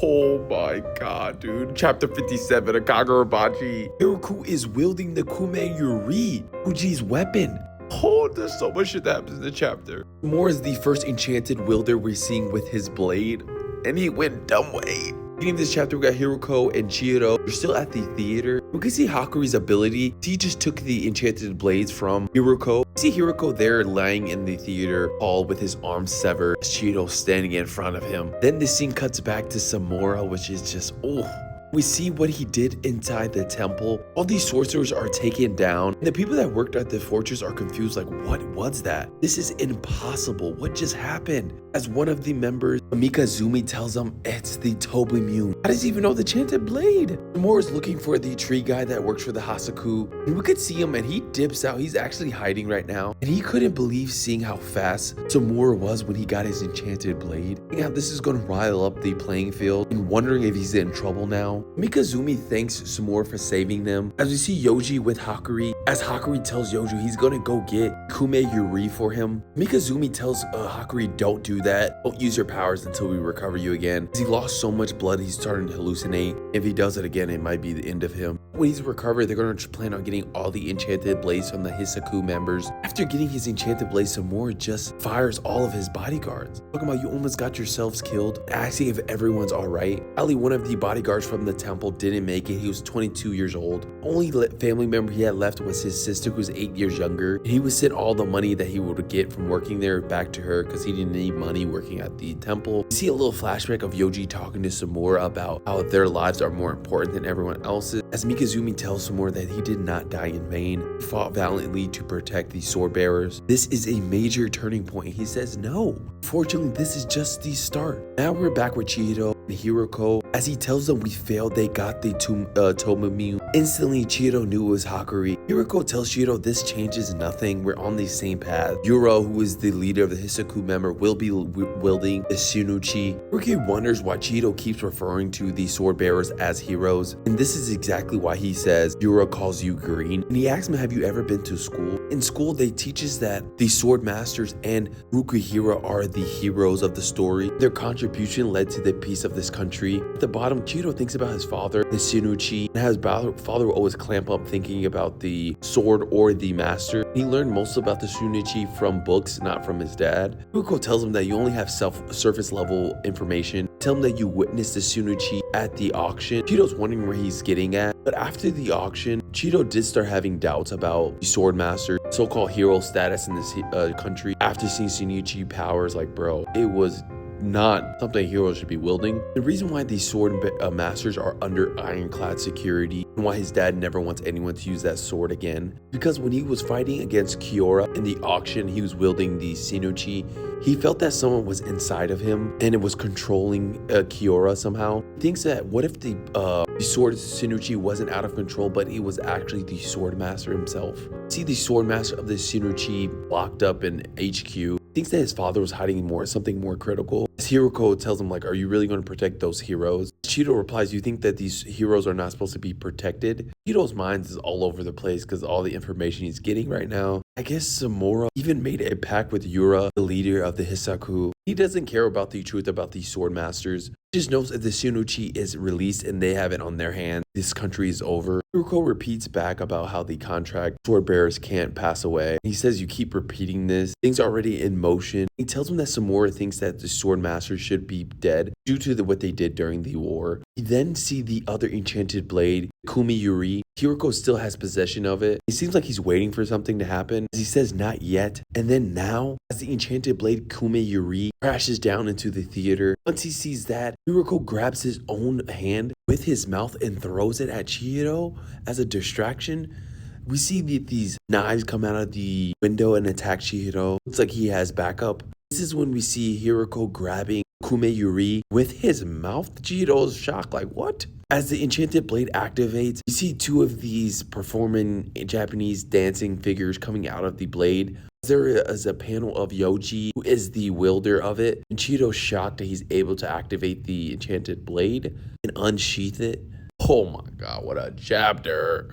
Oh my god, dude. Chapter 57 of Kagurabachi. Hiroku is wielding the Kume Yuri, Uji's weapon. Oh, there's so much shit that happens in the chapter. More is the first enchanted wielder we're seeing with his blade, and he went dumb way. Beginning of this chapter, we got Hiroko and Chihiro. They're still at the theater. We can see Hakuri's ability. He just took the enchanted blades from Hiroko. We see Hiroko there lying in the theater hall with his arms severed. Chihiro standing in front of him. Then the scene cuts back to Samura, which is just, we see what he did inside the temple. All these sorcerers are taken down. And the people that worked at the fortress are confused, like, what was that? This is impossible. What just happened? As one of the members, Mikazumi, tells them it's the Tobimune. How does he even know the enchanted blade? Samura is looking for the tree guy that works for the Hasaku. And we could see him and he dips out. He's actually hiding right now. And he couldn't believe seeing how fast Samura was when he got his enchanted blade. And how this is going to rile up the playing field and wondering if he's in trouble now. Mikazumi thanks Samura for saving them. As we see Yoji with Hakuri, as Hakuri tells Yoji he's gonna go get Kume Yuri for him. Mikazumi tells Hakuri, don't do that. Don't use your powers until we recover you again. He lost so much blood, he's starting to hallucinate. If he does it again, it might be the end of him. When he's recovered, they're gonna plan on getting all the enchanted blades from the Hisaku members. After getting his enchanted blades, Samura just fires all of his bodyguards. Talking about you almost got yourselves killed, asking if everyone's alright. Ali, one of the bodyguards from the temple, didn't make it. He was 22 years old. Only family member he had left was his sister, who's 8 years younger. He would send all the money that he would get from working there back to her because he didn't need money working at the temple. You see a little flashback of Yoji talking to Samura about how their lives are more important than everyone else's. As Mikazumi tells Samura that he did not die in vain. He fought valiantly to protect the sword bearers. This is a major turning point. He says no. Fortunately, this is just the start. Now we're back with Chihiro and Hiroko. As he tells them we failed, they got the Tomimune. Instantly, Chihiro knew it was Hakuri. Hiroko tells Chihiro this changes nothing. We're on the same path. Yuro, who is the leader of the Hisaku member, will be wielding the Shinuchi. Hiroko wonders why Chihiro keeps referring to the sword bearers as heroes. And this is exactly why he says Yuro calls you green. And he asks him, have you ever been to school? In school, they teach us that the sword masters and Rukihira are the heroes of the story. Their contribution led to the peace of this country. At the bottom, Chihiro thinks about his father, the Shinuchi, and how his father would always clamp up thinking about the sword or the master. He learned most about the Shinuchi from books, not from his dad. Hiroko tells him that you only have surface level information. Tell him that you witnessed the Shinuchi at the auction. Chihiro's wondering where he's getting at, but after the auction, Chihiro did start having doubts about the sword master, so-called hero status in this country. After seeing Shinuchi powers, like, bro, it was not something heroes should be wielding. The reason why these sword masters are under ironclad security and why his dad never wants anyone to use that sword again, because when he was fighting against Kiora in the auction, he was wielding the Shinuchi. He felt that someone was inside of him and it was controlling Kiora somehow. He thinks that what if the sword Shinuchi wasn't out of control, but it was actually the sword master himself. See the sword master of the Shinuchi locked up in HQ. Thinks that his father was hiding something more critical. As Hiroko tells him, like, are you really going to protect those heroes? Chihiro replies, you think that these heroes are not supposed to be protected? Chihiro's mind is all over the place because all the information he's getting right now. I guess Samura even made a pact with Yura, the leader of the Hisaku. He doesn't care about the truth about these sword masters. He just knows if the Shinuchi is released and they have it on their hands, this country is over. Hiroko repeats back about how the contract sword bearers can't pass away. He says you keep repeating this. Things are already in motion. He tells him that Samura thinks that the sword masters should be dead due to what they did during the war. We then see the other enchanted blade, Kume Yuri. Hiroko still has possession of it. It seems like he's waiting for something to happen. As he says, not yet. And then now, as the enchanted blade Kume Yuri crashes down into the theater, once he sees that, Hiroko grabs his own hand with his mouth and throws it at Chihiro as a distraction. We see these knives come out of the window and attack Chihiro. Looks like he has backup. This is when we see Hiroko grabbing Kume Yuri with his mouth. Chihiro is shocked, like, what? As the enchanted blade activates, you see two of these performing Japanese dancing figures coming out of the blade. There is a panel of Yoji, who is the wielder of it. And Chihiro's shocked that he's able to activate the enchanted blade and unsheath it. Oh my god, what a chapter.